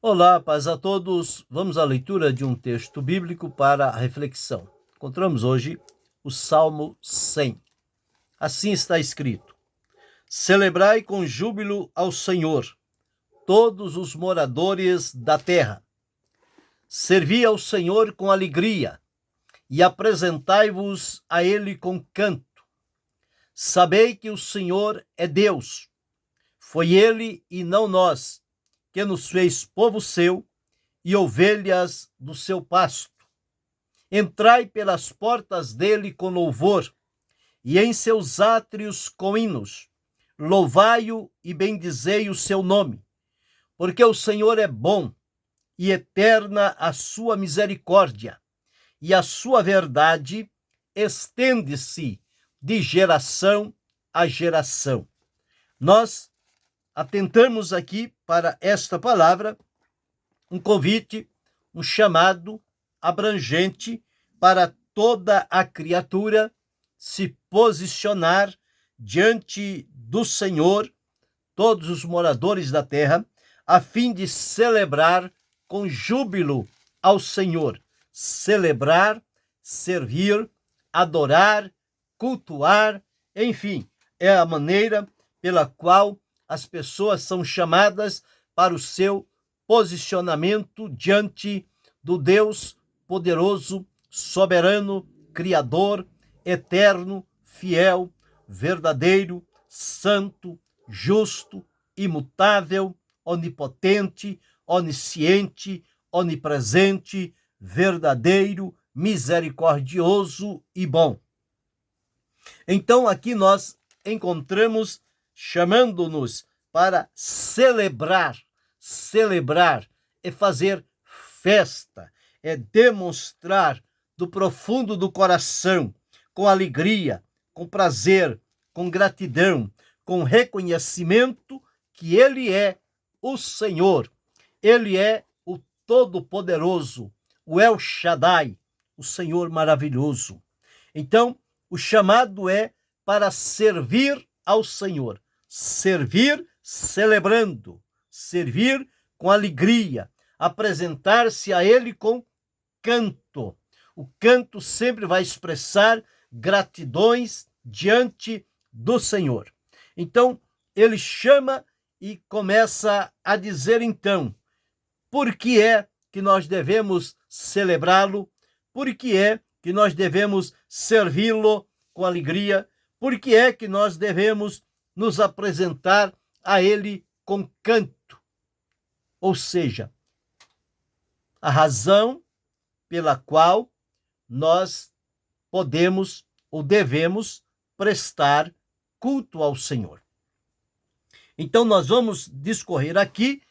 Olá, paz a todos. Vamos à leitura de um texto bíblico para a reflexão. Encontramos hoje o Salmo 100. Assim está escrito: Celebrai com júbilo ao Senhor, todos os moradores da terra. Servi ao Senhor com alegria e apresentai-vos a Ele com canto. Sabei que o Senhor é Deus. Foi Ele e não nós que nos fez povo seu e ovelhas do seu pasto. Entrai pelas portas dele com louvor, e em seus átrios com hinos. Louvai-o e bendizei o seu nome, porque o Senhor é bom, e eterna a sua misericórdia, e a sua verdade estende-se de geração a geração. Nós atentamos aqui para esta palavra, um convite, um chamado abrangente para toda a criatura se posicionar diante do Senhor, todos os moradores da terra, a fim de celebrar com júbilo ao Senhor. Celebrar, servir, adorar, cultuar, enfim, é a maneira pela qual as pessoas são chamadas para o seu posicionamento diante do Deus poderoso, soberano, criador, eterno, fiel, verdadeiro, santo, justo, imutável, onipotente, onisciente, onipresente, verdadeiro, misericordioso e bom. Então aqui nós encontramos chamando-nos para celebrar é fazer festa, é demonstrar do profundo do coração, com alegria, com prazer, com gratidão, com reconhecimento que Ele é o Senhor, Ele é o Todo-Poderoso, o El Shaddai, o Senhor maravilhoso. Então, o chamado é para servir ao Senhor, servir celebrando, servir com alegria, apresentar-se a Ele com canto. O canto sempre vai expressar gratidões diante do Senhor. Então, ele chama e começa a dizer então, por que é que nós devemos celebrá-lo? Por que é que nós devemos servi-lo com alegria? Por que é que nós devemos nos apresentar a Ele com canto? Ou seja, a razão pela qual nós podemos ou devemos prestar culto ao Senhor. Então nós vamos discorrer aqui,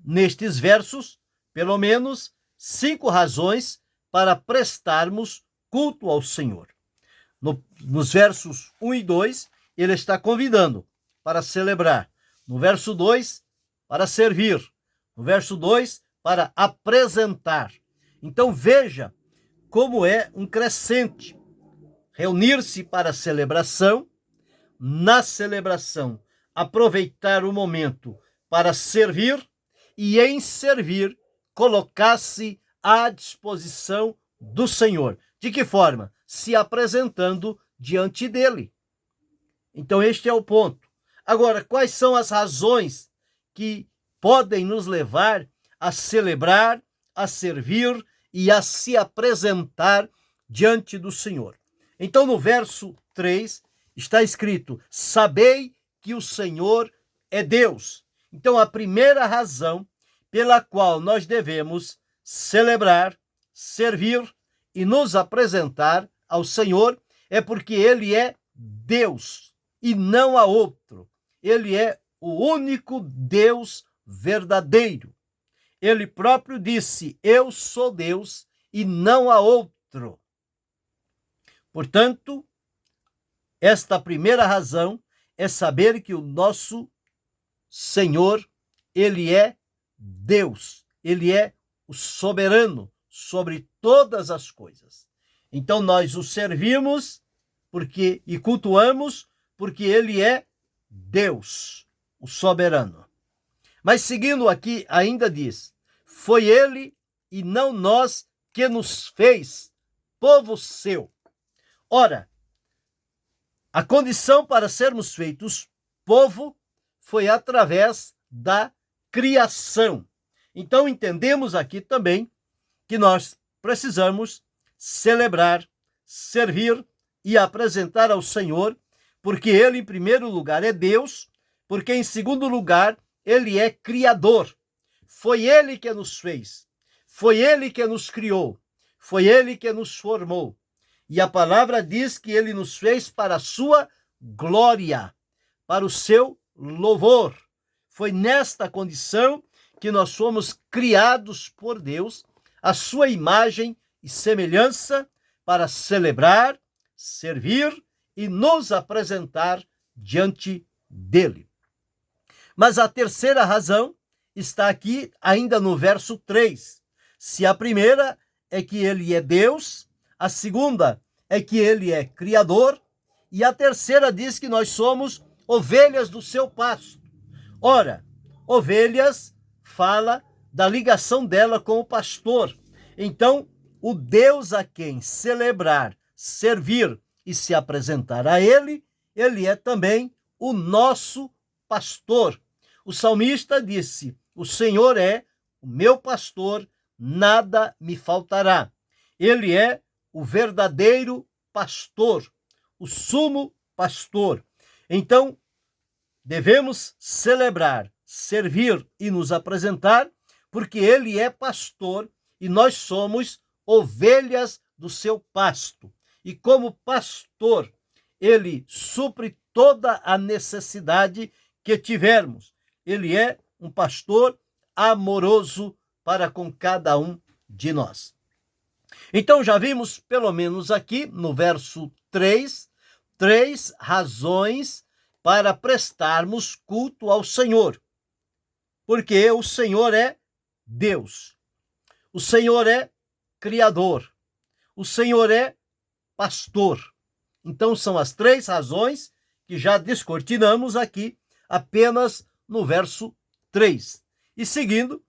nestes versos, pelo menos 5 razões para prestarmos culto ao Senhor. Nos versos 1 e 2, ele está convidando para celebrar. No verso 2, para servir. No verso 2, para apresentar. Então veja como é um crescente. Reunir-se para a celebração, na celebração aproveitar o momento para servir e em servir colocar-se à disposição do Senhor. De que forma? Se apresentando diante dele. Então este é o ponto. Agora, quais são as razões que podem nos levar a celebrar, a servir e a se apresentar diante do Senhor? Então no verso 3 está escrito: sabei que o Senhor é Deus. Então a primeira razão pela qual nós devemos celebrar, servir e nos apresentar ao Senhor é porque Ele é Deus e não há outro. Ele é o único Deus verdadeiro. Ele próprio disse: eu sou Deus e não há outro. Portanto, esta primeira razão é saber que o nosso Senhor, Ele é Deus. Ele é o soberano sobre todas as coisas. Então nós o servimos e cultuamos porque Ele é Deus, o soberano. Mas seguindo aqui, ainda diz: foi ele e não nós que nos fez povo seu. Ora, a condição para sermos feitos povo foi através da criação. Então entendemos aqui também que nós precisamos celebrar, servir e apresentar ao Senhor, porque ele, em primeiro lugar, é Deus, porque, em segundo lugar, ele é Criador. Foi ele que nos fez, foi ele que nos criou, foi ele que nos formou. E a palavra diz que ele nos fez para a sua glória, para o seu louvor. Foi nesta condição que nós fomos criados por Deus, a sua imagem e semelhança, para celebrar, servir e nos apresentar diante dele. Mas a terceira razão está aqui ainda no verso 3. Se a primeira é que ele é Deus, a segunda é que ele é Criador, e a terceira diz que nós somos ovelhas do seu pasto. Ora, ovelhas fala da ligação dela com o pastor. Então, o Deus a quem celebrar, servir e se apresentar a ele, ele é também o nosso pastor. O salmista disse: o Senhor é o meu pastor, nada me faltará. Ele é o verdadeiro pastor, o sumo pastor. Então, devemos celebrar, servir e nos apresentar, porque ele é pastor e nós somos ovelhas do seu pasto. E como pastor, ele supre toda a necessidade que tivermos. Ele é um pastor amoroso para com cada um de nós. Então já vimos, pelo menos aqui no verso 3, 3 razões para prestarmos culto ao Senhor. Porque o Senhor é Deus. O Senhor é Criador. O Senhor é pastor. Então são as 3 razões que já descortinamos aqui apenas no verso 3. E seguindo,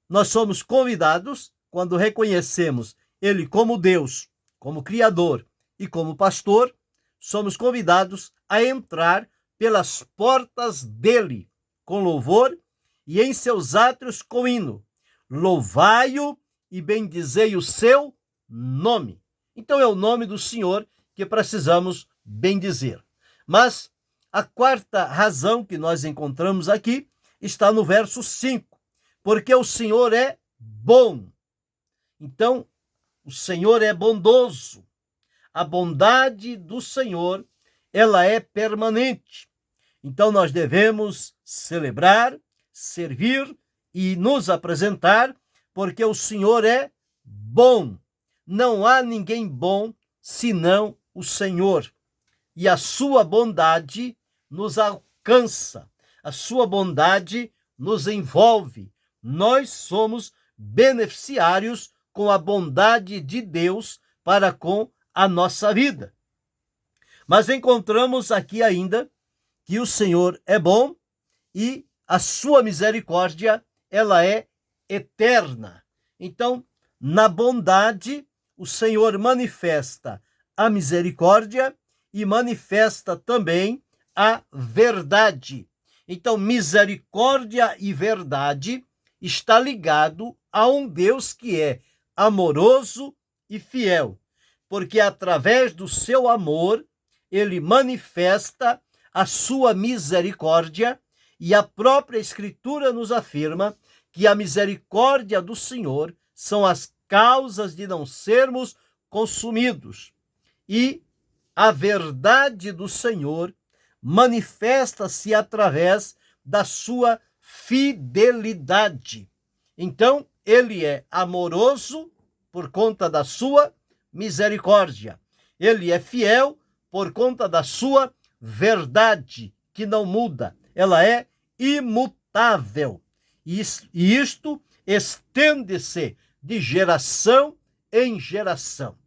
nós somos convidados, quando reconhecemos ele como Deus, como Criador e como pastor, somos convidados a entrar pelas portas dele, com louvor, e em seus átrios com hino. Louvai-o e bendizei o seu nome. Então é o nome do Senhor que precisamos bendizer. Mas a quarta razão que nós encontramos aqui está no verso 5. Porque o Senhor é bom. Então, o Senhor é bondoso. A bondade do Senhor, ela é permanente. Então nós devemos celebrar, servir e nos apresentar, porque o Senhor é bom. Não há ninguém bom senão o Senhor. E a sua bondade nos alcança. A sua bondade nos envolve. Nós somos beneficiários com a bondade de Deus para com a nossa vida. Mas encontramos aqui ainda que o Senhor é bom e a sua misericórdia, ela é eterna. Então, na bondade, o Senhor manifesta a misericórdia e manifesta também a verdade. Então, misericórdia e verdade está ligado a um Deus que é amoroso e fiel, porque através do seu amor, ele manifesta a sua misericórdia, e a própria Escritura nos afirma que a misericórdia do Senhor são as causas de não sermos consumidos. E a verdade do Senhor manifesta-se através da sua fidelidade. Então, ele é amoroso por conta da sua misericórdia. Ele é fiel por conta da sua verdade, que não muda. Ela é imutável. E isto estende-se de geração em geração.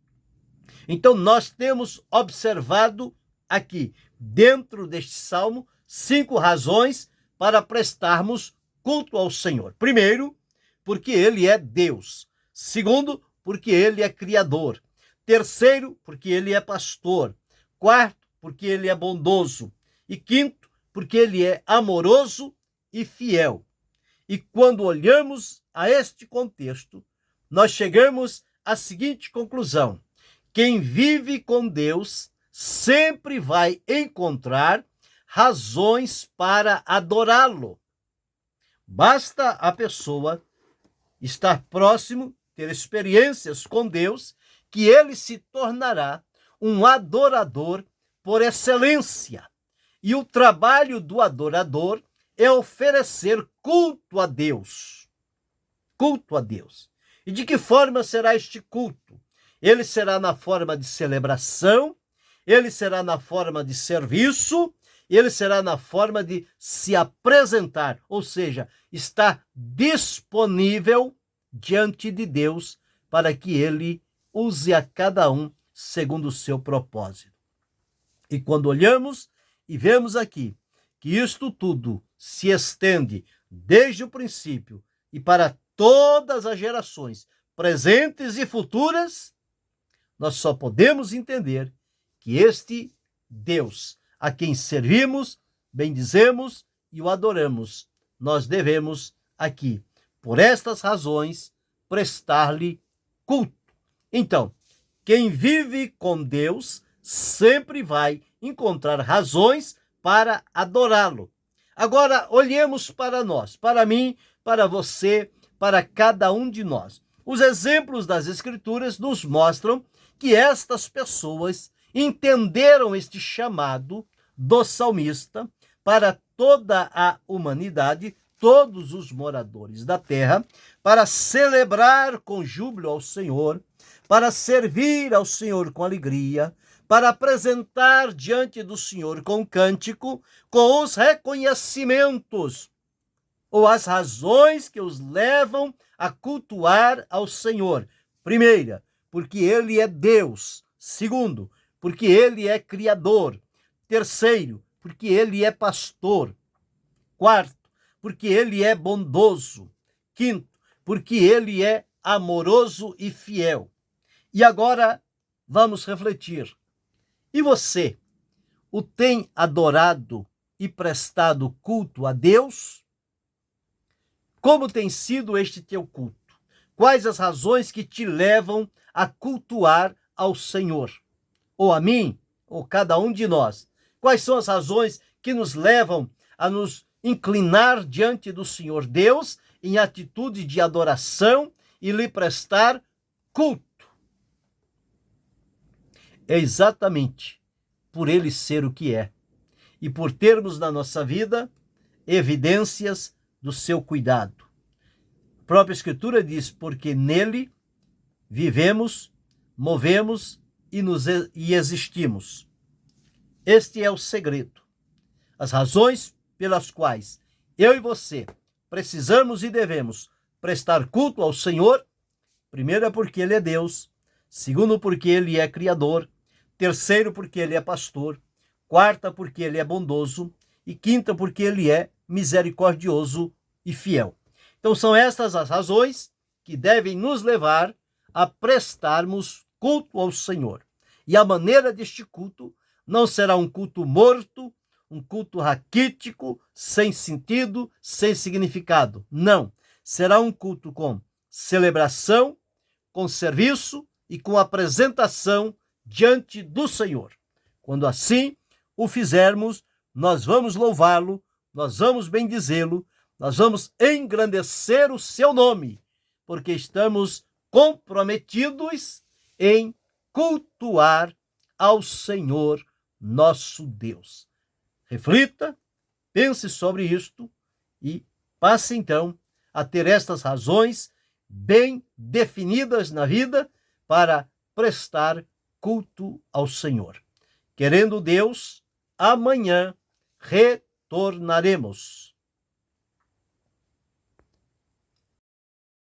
Então, nós temos observado aqui, dentro deste salmo, 5 razões para prestarmos culto ao Senhor. Primeiro, porque ele é Deus. Segundo, porque ele é criador. Terceiro, porque ele é pastor. Quarto, porque ele é bondoso. E quinto, porque ele é amoroso e fiel. E quando olhamos a este contexto, nós chegamos à seguinte conclusão: quem vive com Deus sempre vai encontrar razões para adorá-lo. Basta a pessoa estar próximo, ter experiências com Deus, que ele se tornará um adorador por excelência. E o trabalho do adorador é oferecer culto a Deus. Culto a Deus. E de que forma será este culto? Ele será na forma de celebração, ele será na forma de serviço, ele será na forma de se apresentar, ou seja, estar disponível diante de Deus para que ele use a cada um segundo o seu propósito. E quando olhamos e vemos aqui que isto tudo se estende desde o princípio e para todas as gerações, presentes e futuras, nós só podemos entender que este Deus a quem servimos, bendizemos e o adoramos, nós devemos aqui, por estas razões, prestar-lhe culto. Então, quem vive com Deus sempre vai encontrar razões para adorá-lo. Agora, olhemos para nós, para mim, para você, para cada um de nós. Os exemplos das Escrituras nos mostram que estas pessoas entenderam este chamado do salmista para toda a humanidade, todos os moradores da terra, para celebrar com júbilo ao Senhor, para servir ao Senhor com alegria, para apresentar diante do Senhor com cântico, com os reconhecimentos ou as razões que os levam a cultuar ao Senhor. Primeira, porque ele é Deus. Segundo, porque ele é criador. Terceiro, porque ele é pastor. Quarto, porque ele é bondoso. Quinto, porque ele é amoroso e fiel. E agora vamos refletir. E você, o tem adorado e prestado culto a Deus? Como tem sido este teu culto? Quais as razões que te levam a cultuar ao Senhor? Ou a mim, ou cada um de nós? Quais são as razões que nos levam a nos inclinar diante do Senhor Deus em atitude de adoração e lhe prestar culto? É exatamente por ele ser o que é e por termos na nossa vida evidências do seu cuidado. A própria Escritura diz: porque nele vivemos, movemos e existimos. Este é o segredo. As razões pelas quais eu e você precisamos e devemos prestar culto ao Senhor: primeiro, é porque ele é Deus. Segundo, porque ele é criador. Terceiro, porque ele é pastor. Quarta, porque ele é bondoso. E quinta, porque ele é misericordioso e fiel. Então são estas as razões que devem nos levar a prestarmos culto ao Senhor. E a maneira deste culto não será um culto morto, um culto raquítico, sem sentido, sem significado. Não. Será um culto com celebração, com serviço e com apresentação diante do Senhor. Quando assim o fizermos, nós vamos louvá-lo, nós vamos bendizê-lo, nós vamos engrandecer o seu nome, porque estamos comprometidos em cultuar ao Senhor nosso Deus. Reflita, pense sobre isto e passe então a ter estas razões bem definidas na vida para prestar culto ao Senhor. Querendo Deus, amanhã retornaremos.